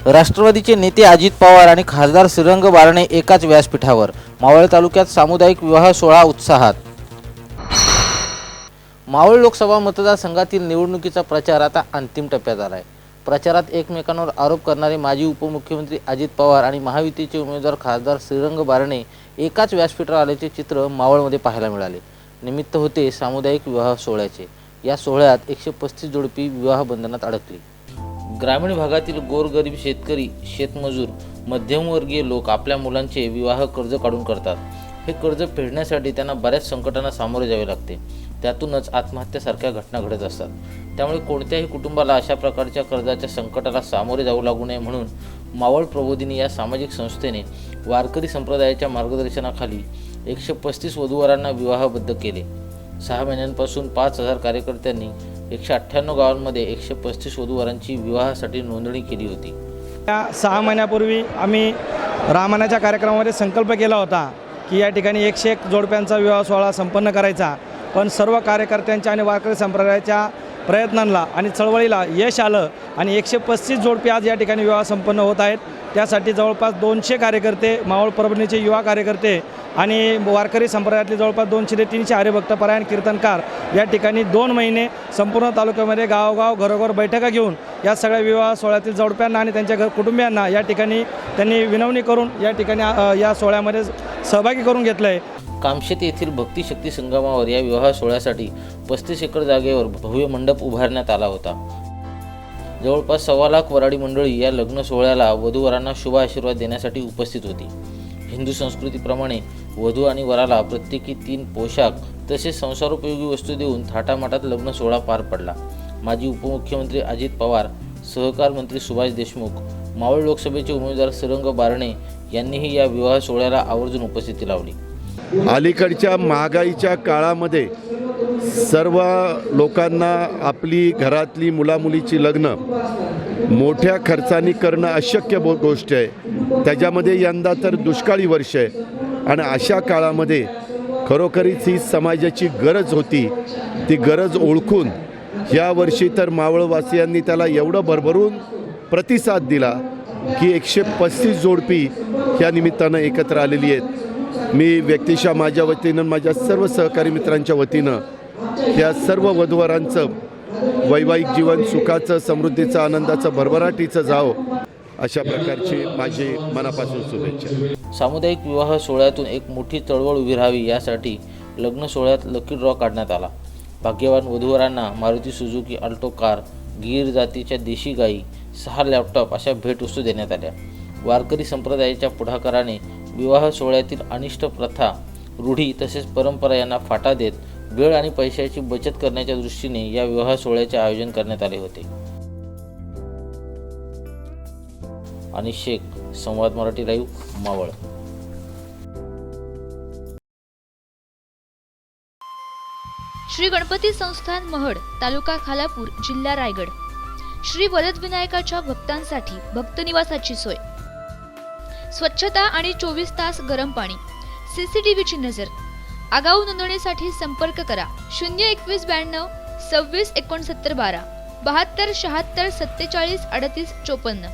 राष्ट्रवादीचे नेते अजित पवार आणि खासदार श्रीरंग बारणे एकाच व्यासपीठावर. मावळ तालुक्यात सामुदायिक विवाह सोहळा उत्साहात. मावळ लोकसभा मतदारसंघातील निवडणुकीचा प्रचार आता अंतिम टप्प्यात आला आहे. प्रचारात एकमेकांवर आरोप करणारे माजी उपमुख्यमंत्री अजित पवार आणि महायुतीचे उमेदवार खासदार श्रीरंग बारणे एकाच व्यासपीठावर आल्याचे चित्र मावळमध्ये पाहायला मिळाले. निमित्त होते सामुदायिक विवाह सोहळ्याचे. या सोहळ्यात 135 जोडपी विवाह बंधनात अडकली. ग्रामीण भागातील गोरगरीब शेतकरी, शेतमजूर, मध्यमवर्गीय लोक आपल्या मुलांचे विवाह कर्ज काढून करतात. हे कर्ज फेडण्यासाठी त्यांना बऱ्याच संकटांना सामोरे जावे लागते. त्यातूनच आत्महत्यासारख्या घटना घडत असतात. त्यामुळे कोणत्याही कुटुंबाला अशा प्रकारच्या कर्जाच्या संकटाला सामोरे जाऊ लागू नये म्हणून मावळ प्रबोधिनी या सामाजिक संस्थेने वारकरी संप्रदायाच्या मार्गदर्शनाखाली 135 वधूवरांना विवाहबद्ध केले. 6 महिन्यांपासून 5000 कार्यकर्त्यांनी 198 गावांमध्ये 135 वधूवरांची विवाहासाठी नोंदणी केली होती. या 6 महिन्यापूर्वी आम्ही रामायणाच्या कार्यक्रमामध्ये संकल्प केला होता की या ठिकाणी 101 जोडप्यांचा विवाह सोहळा संपन्न करायचा. पण सर्व कार्यकर्त्यांच्या आणि वारकरी संप्रदायाच्या प्रयत्नांना आणि चळवळीला यश आलं आणि 135 जोडपे आज या ठिकाणी विवाह संपन्न होत आहेत. त्यासाठी जवळपास 200 कार्यकर्ते, मावळ परभणीचे युवा कार्यकर्ते आणि वारकरी संप्रदायातले जवळपास 200 ते 300 हरिभक्त परायण कीर्तनकार या ठिकाणी 2 महिने संपूर्ण तालुक्यामध्ये गावोगाव घरोघर बैठका घेऊन या सगळ्या विवाह सोहळ्यातील जोडप्यांना आणि त्यांच्या कुटुंबियांना या ठिकाणी त्यांनी विनवणी करून या ठिकाणी या सोहळ्यामध्ये सहभागी करून घेतलं आहे. कामशेत येथील भक्ती शक्ती संगमावर या विवाह सोहळ्यासाठी 35 एकर जागेवर भव्य मंडप उभारण्यात आला होता. जवळपास 1.25 लाख वराडी मंडळी या लग्न सोहळ्याला वधूवरांना शुभ आशीर्वाद देण्यासाठी उपस्थित होती. हिंदू संस्कृतीप्रमाणे वधू आणि वराला प्रत्येकी 3 पोशाख तसेच संसारोपयोगी वस्तू देऊन थाटामाटात लग्न सोहळा पार पडला. माजी उपमुख्यमंत्री अजित पवार, सहकार मंत्री सुभाष देशमुख, मावळ लोकसभेचे उमेदवार श्रीरंग बारणे यांनीही या विवाह सोहळ्याला आवर्जून उपस्थिती लावली. अलीकडच्या महागाईच्या काळामध्ये सर्व लोकांना आपली घरातली मुलामुलीची लग्न मोठ्या खर्चाने करणं अशक्य गोष्ट आहे. त्याच्यामध्ये यंदा तर दुष्काळी वर्ष आहे आणि अशा काळामध्ये खरोखरीच ही समाजाची गरज होती. ती गरज ओळखून या वर्षी तर मावळवासियांनी त्याला एवढं भरभरून प्रतिसाद दिला की 135 जोडपी या निमित्तानं एकत्र आलेली आहेत. मी व्यक्तिशः माझ्या वतीनं, माझ्या सर्व सहकारी मित्रांच्या वतीनं या सर्व वधूवरांचं वैवाहिक जीवन सुखाचं, समृद्धीचं, आनंदाचं, भरभराटीचं जावं अशा प्रकारची माझी मनापासून शुभेच्छा. सामुदायिक विवाह सोहळ्यातून एक मोठी चळवळ उभी राहावी यासाठी लग्न सोहळ्यात लकी ड्रॉ काढण्यात आला. भाग्यवान वधूवरांना Maruti Suzuki Alto car, Gir जातीच्या देशी गाई, 6 लॅपटॉप अशा भेटवस्तू देण्यात आल्या. वारकरी संप्रदायाच्या पुढाकाराने विवाह सोहळ्यातील अनिष्ट प्रथा, रूढी तसेच परंपरा यांना फाटा देत वेळ आणि पैशाची बचत करण्याच्या दृष्टीने या विवाह सोहळ्याचे आयोजन करण्यात आले होते. अनिश शेख, संवाद मराठी लाईव्ह, मावळ. श्री गणपती संस्थान महड, तालुका खालापूर, जिल्हा रायगड. श्री वरदविनायकाच्या भक्तांसाठी भक्त निवासाची सोय, स्वच्छता आणि 24 तास गरम पाणी, CCTVची नजर. आगाऊ नोंदणीसाठी संपर्क करा 021 92 26 69 12 72 76 47 38 54.